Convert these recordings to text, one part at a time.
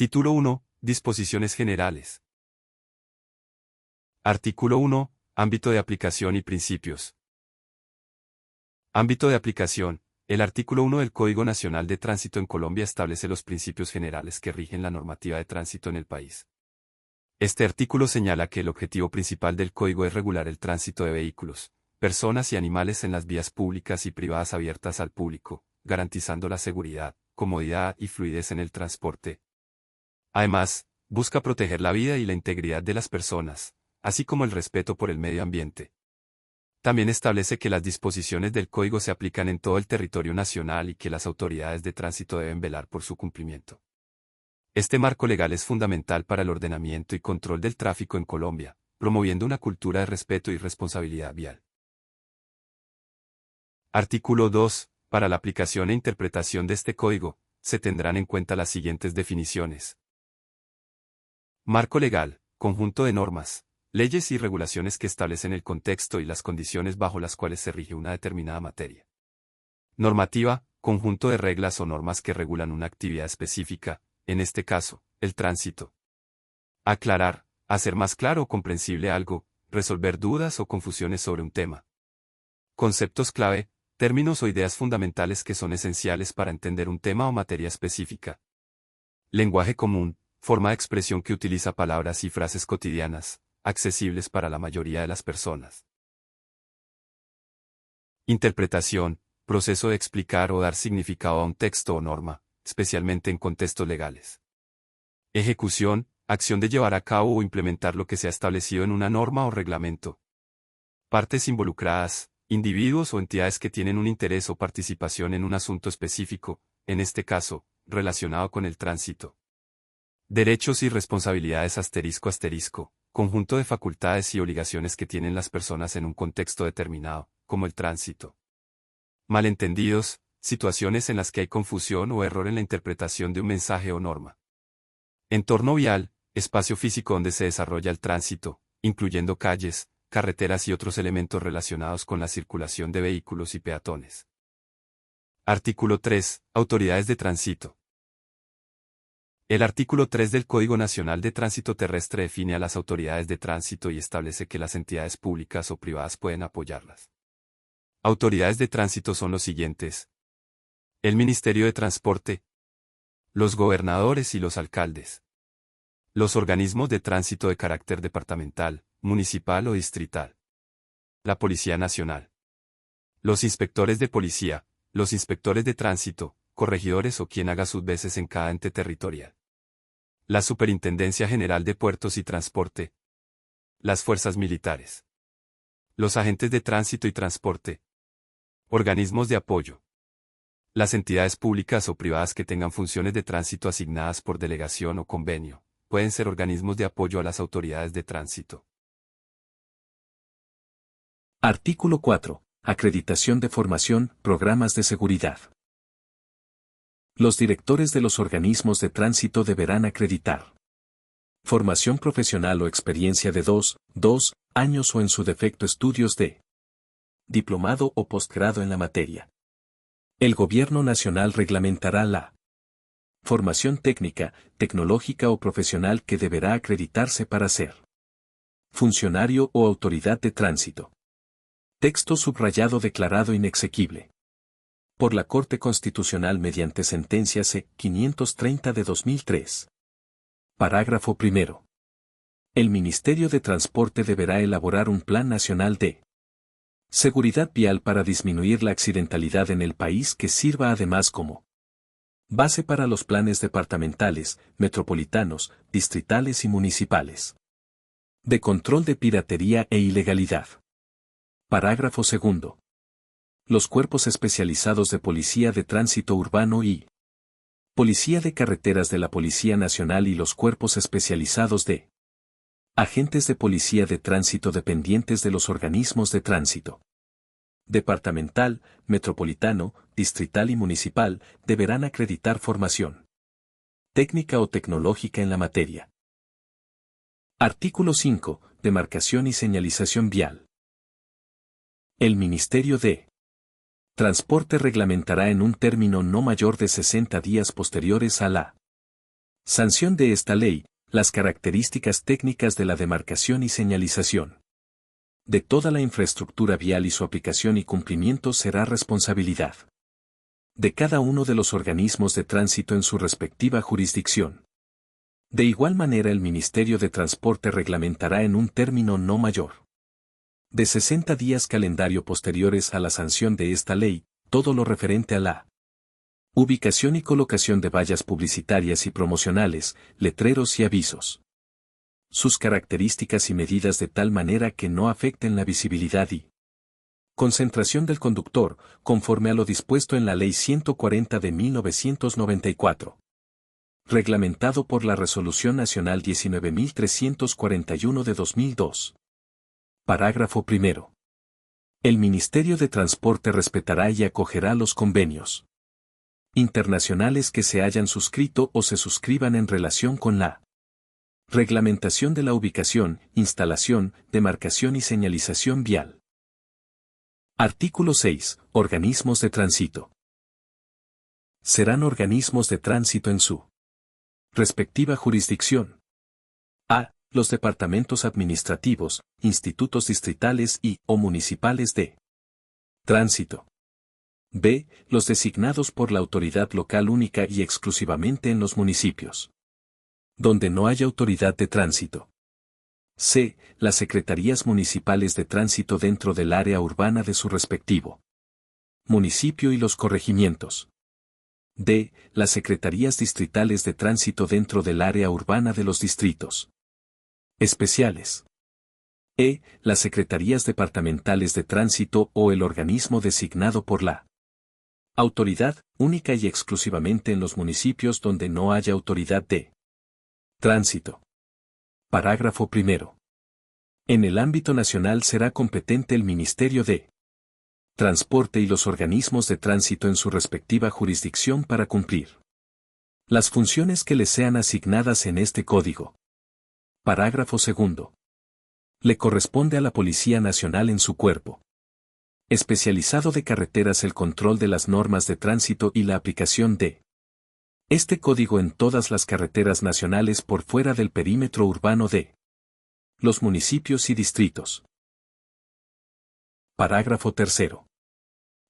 Título 1. Disposiciones generales. Artículo 1. Ámbito de aplicación y principios. Ámbito de aplicación. El artículo 1 del Código Nacional de Tránsito en Colombia establece los principios generales que rigen la normativa de tránsito en el país. Este artículo señala que el objetivo principal del Código es regular el tránsito de vehículos, personas y animales en las vías públicas y privadas abiertas al público, garantizando la seguridad, comodidad y fluidez en el transporte. Además, busca proteger la vida y la integridad de las personas, así como el respeto por el medio ambiente. También establece que las disposiciones del Código se aplican en todo el territorio nacional y que las autoridades de tránsito deben velar por su cumplimiento. Este marco legal es fundamental para el ordenamiento y control del tráfico en Colombia, promoviendo una cultura de respeto y responsabilidad vial. Artículo 2. Para la aplicación e interpretación de este código, se tendrán en cuenta las siguientes definiciones. Marco legal, conjunto de normas, leyes y regulaciones que establecen el contexto y las condiciones bajo las cuales se rige una determinada materia. Normativa, conjunto de reglas o normas que regulan una actividad específica, en este caso, el tránsito. Aclarar, hacer más claro o comprensible algo, resolver dudas o confusiones sobre un tema. Conceptos clave, términos o ideas fundamentales que son esenciales para entender un tema o materia específica. Lenguaje común, forma de expresión que utiliza palabras y frases cotidianas, accesibles para la mayoría de las personas. Interpretación, proceso de explicar o dar significado a un texto o norma, especialmente en contextos legales. Ejecución, acción de llevar a cabo o implementar lo que se ha establecido en una norma o reglamento. Partes involucradas, individuos o entidades que tienen un interés o participación en un asunto específico, en este caso, relacionado con el tránsito. Derechos y responsabilidades ***, conjunto de facultades y obligaciones que tienen las personas en un contexto determinado, como el tránsito. Malentendidos, situaciones en las que hay confusión o error en la interpretación de un mensaje o norma. Entorno vial, espacio físico donde se desarrolla el tránsito, incluyendo calles, carreteras y otros elementos relacionados con la circulación de vehículos y peatones. Artículo 3. Autoridades de tránsito. El artículo 3 del Código Nacional de Tránsito Terrestre define a las autoridades de tránsito y establece que las entidades públicas o privadas pueden apoyarlas. Autoridades de tránsito son los siguientes: el Ministerio de Transporte, los gobernadores y los alcaldes, los organismos de tránsito de carácter departamental, municipal o distrital, la Policía Nacional, los inspectores de policía, los inspectores de tránsito, corregidores o quien haga sus veces en cada ente territorial, la Superintendencia General de Puertos y Transporte, las fuerzas militares, los agentes de tránsito y transporte, organismos de apoyo, las entidades públicas o privadas que tengan funciones de tránsito asignadas por delegación o convenio, pueden ser organismos de apoyo a las autoridades de tránsito. Artículo 4. Acreditación de formación, programas de seguridad. Los directores de los organismos de tránsito deberán acreditar formación profesional o experiencia de 2 años o en su defecto estudios de diplomado o posgrado en la materia. El Gobierno Nacional reglamentará la formación técnica, tecnológica o profesional que deberá acreditarse para ser funcionario o autoridad de tránsito. Texto subrayado declarado inexequible por la Corte Constitucional mediante sentencia C-530 de 2003. Parágrafo primero. El Ministerio de Transporte deberá elaborar un Plan Nacional de Seguridad Vial para disminuir la accidentalidad en el país que sirva además como base para los planes departamentales, metropolitanos, distritales y municipales de control de piratería e ilegalidad. Parágrafo segundo. Los cuerpos especializados de Policía de Tránsito Urbano y Policía de Carreteras de la Policía Nacional y los cuerpos especializados de agentes de Policía de Tránsito dependientes de los organismos de tránsito departamental, metropolitano, distrital y municipal deberán acreditar formación técnica o tecnológica en la materia. Artículo 5. Demarcación y señalización vial. El Ministerio de Transporte reglamentará en un término no mayor de 60 días posteriores a la Sanción de esta ley, las características técnicas de la demarcación y señalización de toda la infraestructura vial y su aplicación y cumplimiento será responsabilidad de cada uno de los organismos de tránsito en su respectiva jurisdicción. De igual manera, el Ministerio de Transporte reglamentará en un término no mayor de 60 días calendario posteriores a la sanción de esta ley, todo lo referente a la ubicación y colocación de vallas publicitarias y promocionales, letreros y avisos. Sus características y medidas de tal manera que no afecten la visibilidad y concentración del conductor, conforme a lo dispuesto en la Ley 140 de 1994. Reglamentado por la Resolución Nacional 19.341 de 2002. Parágrafo primero. El Ministerio de Transporte respetará y acogerá los convenios internacionales que se hayan suscrito o se suscriban en relación con la reglamentación de la ubicación, instalación, demarcación y señalización vial. Artículo 6. Organismos de tránsito. Serán organismos de tránsito en su respectiva jurisdicción. A. Los departamentos administrativos, institutos distritales y o municipales de tránsito. B. Los designados por la autoridad local única y exclusivamente en los municipios donde no haya autoridad de tránsito. C. Las secretarías municipales de tránsito dentro del área urbana de su respectivo municipio y los corregimientos. D. Las secretarías distritales de tránsito dentro del área urbana de los distritos especiales. E. Las secretarías departamentales de tránsito o el organismo designado por la autoridad única y exclusivamente en los municipios donde no haya autoridad de tránsito. Parágrafo primero. En el ámbito nacional será competente el Ministerio de Transporte y los organismos de tránsito en su respectiva jurisdicción para cumplir las funciones que les sean asignadas en este código. Parágrafo segundo. Le corresponde a la Policía Nacional en su cuerpo especializado de carreteras el control de las normas de tránsito y la aplicación de este código en todas las carreteras nacionales por fuera del perímetro urbano de los municipios y distritos. Parágrafo tercero.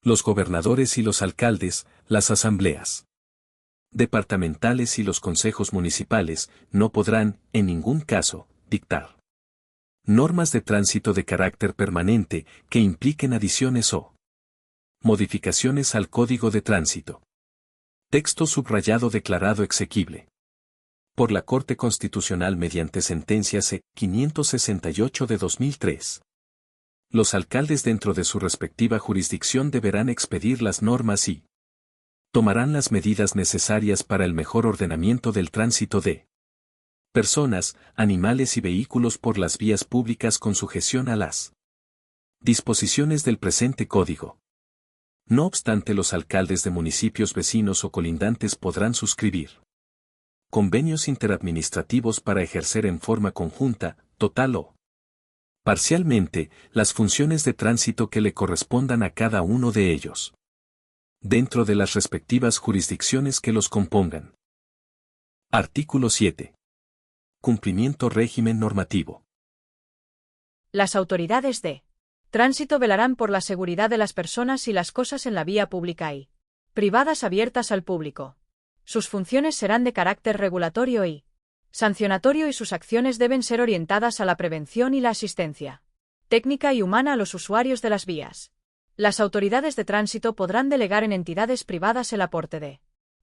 Los gobernadores y los alcaldes, las asambleas departamentales y los consejos municipales no podrán, en ningún caso, dictar normas de tránsito de carácter permanente que impliquen adiciones o modificaciones al Código de Tránsito. Texto subrayado declarado exequible por la Corte Constitucional mediante sentencia C-568 de 2003. Los alcaldes dentro de su respectiva jurisdicción deberán expedir las normas y tomarán las medidas necesarias para el mejor ordenamiento del tránsito de personas, animales y vehículos por las vías públicas con sujeción a las disposiciones del presente código. No obstante, los alcaldes de municipios vecinos o colindantes podrán suscribir convenios interadministrativos para ejercer en forma conjunta, total o parcialmente, las funciones de tránsito que le correspondan a cada uno de ellos, dentro de las respectivas jurisdicciones que los compongan. Artículo 7. Cumplimiento régimen normativo. Las autoridades de tránsito velarán por la seguridad de las personas y las cosas en la vía pública y privadas abiertas al público. Sus funciones serán de carácter regulatorio y sancionatorio y sus acciones deben ser orientadas a la prevención y la asistencia técnica y humana a los usuarios de las vías. Las autoridades de tránsito podrán delegar en entidades privadas el aporte de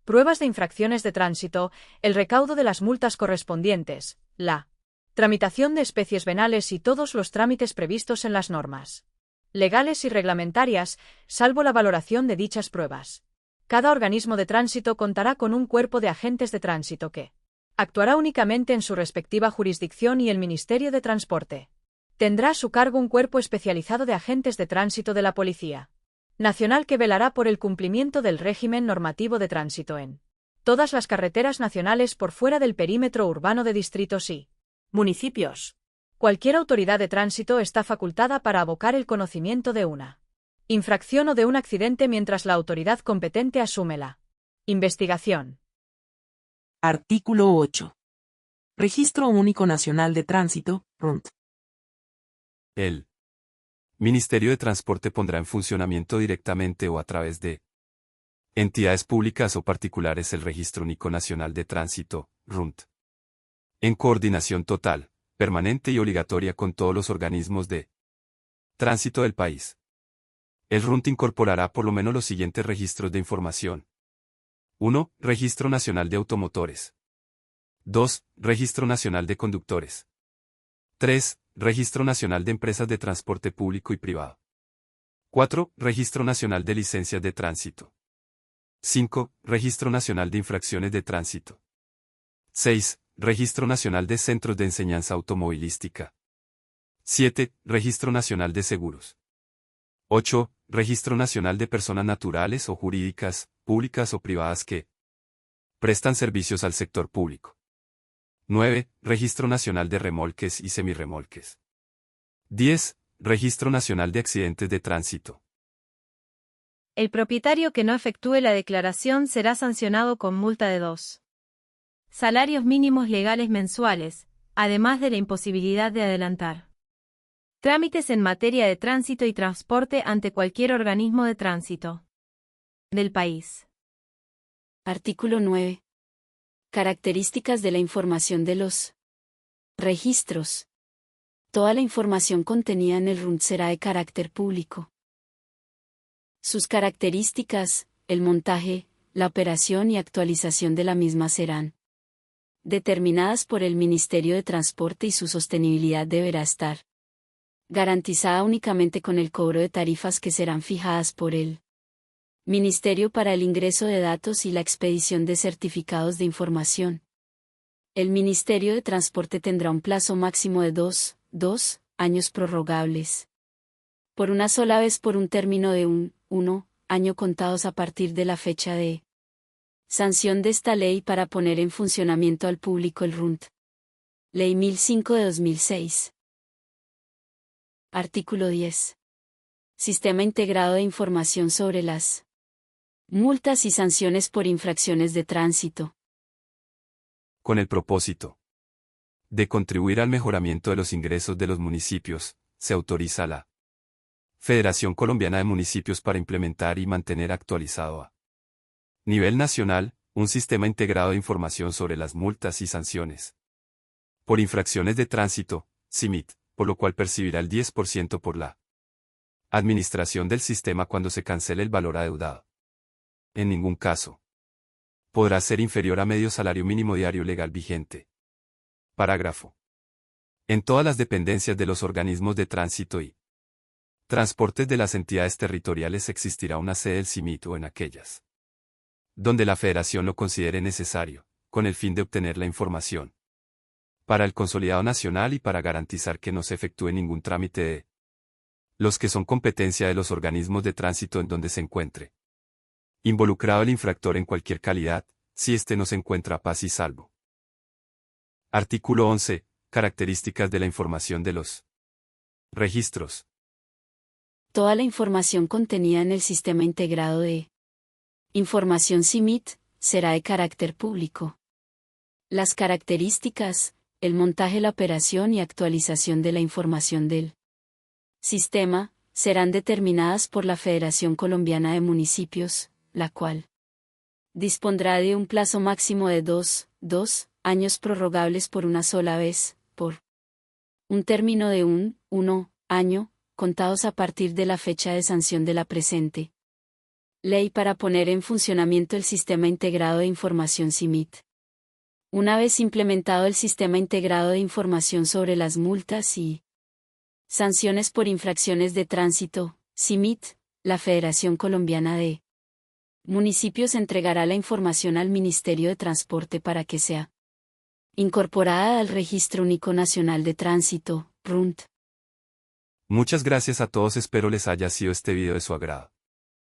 pruebas de infracciones de tránsito, el recaudo de las multas correspondientes, la tramitación de especies venales y todos los trámites previstos en las normas legales y reglamentarias, salvo la valoración de dichas pruebas. Cada organismo de tránsito contará con un cuerpo de agentes de tránsito que actuará únicamente en su respectiva jurisdicción y el Ministerio de Transporte tendrá a su cargo un cuerpo especializado de agentes de tránsito de la Policía Nacional que velará por el cumplimiento del régimen normativo de tránsito en todas las carreteras nacionales por fuera del perímetro urbano de distritos y municipios. Cualquier autoridad de tránsito está facultada para abocar el conocimiento de una infracción o de un accidente mientras la autoridad competente asume la investigación. Artículo 8. Registro Único Nacional de Tránsito, RUNT. El Ministerio de Transporte pondrá en funcionamiento directamente o a través de entidades públicas o particulares el Registro Único Nacional de Tránsito, RUNT. En coordinación total, permanente y obligatoria con todos los organismos de tránsito del país. El RUNT incorporará por lo menos los siguientes registros de información. 1. Registro Nacional de Automotores. 2. Registro Nacional de Conductores. 3. Registro Nacional de Empresas de Transporte Público y Privado. 4. Registro Nacional de Licencias de Tránsito. 5. Registro Nacional de Infracciones de Tránsito. 6. Registro Nacional de Centros de Enseñanza Automovilística. 7. Registro Nacional de Seguros. 8. Registro Nacional de Personas Naturales o Jurídicas, públicas o privadas que prestan servicios al sector público. 9. Registro Nacional de Remolques y Semirremolques. 10. Registro Nacional de Accidentes de Tránsito. El propietario que no efectúe la declaración será sancionado con multa de 2 salarios mínimos legales mensuales, además de la imposibilidad de adelantar trámites en materia de tránsito y transporte ante cualquier organismo de tránsito del país. Artículo 9. Características de la información de los registros. Toda la información contenida en el RUNT será de carácter público. Sus características, el montaje, la operación y actualización de la misma serán determinadas por el Ministerio de Transporte y su sostenibilidad deberá estar garantizada únicamente con el cobro de tarifas que serán fijadas por el Ministerio para el ingreso de datos y la expedición de certificados de información. El Ministerio de Transporte tendrá un plazo máximo de 2 años prorrogables por una sola vez por un término de 1 año contados a partir de la fecha de sanción de esta ley para poner en funcionamiento al público el RUNT. Ley 1005 de 2006. Artículo 10. Sistema integrado de información sobre las multas y sanciones por infracciones de tránsito. Con el propósito de contribuir al mejoramiento de los ingresos de los municipios, se autoriza a la Federación Colombiana de Municipios para implementar y mantener actualizado a nivel nacional, un sistema integrado de información sobre las multas y sanciones por infracciones de tránsito, CIMIT, por lo cual percibirá el 10% por la administración del sistema cuando se cancele el valor adeudado. En ningún caso podrá ser inferior a medio salario mínimo diario legal vigente. Parágrafo. En todas las dependencias de los organismos de tránsito y transportes de las entidades territoriales existirá una sede del CIMIT o en aquellas donde la Federación lo considere necesario, con el fin de obtener la información para el consolidado nacional y para garantizar que no se efectúe ningún trámite de los que son competencia de los organismos de tránsito en donde se encuentre involucrado el infractor en cualquier calidad, si éste no se encuentra a paz y salvo. Artículo 11. Características de la información de los registros. Toda la información contenida en el Sistema Integrado de Información CIMIT será de carácter público. Las características, el montaje, la operación y actualización de la información del sistema serán determinadas por la Federación Colombiana de Municipios, la cual dispondrá de un plazo máximo de 2 años prorrogables por una sola vez, por un término de 1 año, contados a partir de la fecha de sanción de la presente ley para poner en funcionamiento el Sistema Integrado de Información CIMIT. Una vez implementado el Sistema Integrado de Información sobre las multas y sanciones por infracciones de tránsito, CIMIT, la Federación Colombiana de Municipios entregará la información al Ministerio de Transporte para que sea incorporada al Registro Único Nacional de Tránsito, RUNT. Muchas gracias a todos, espero les haya sido este video de su agrado.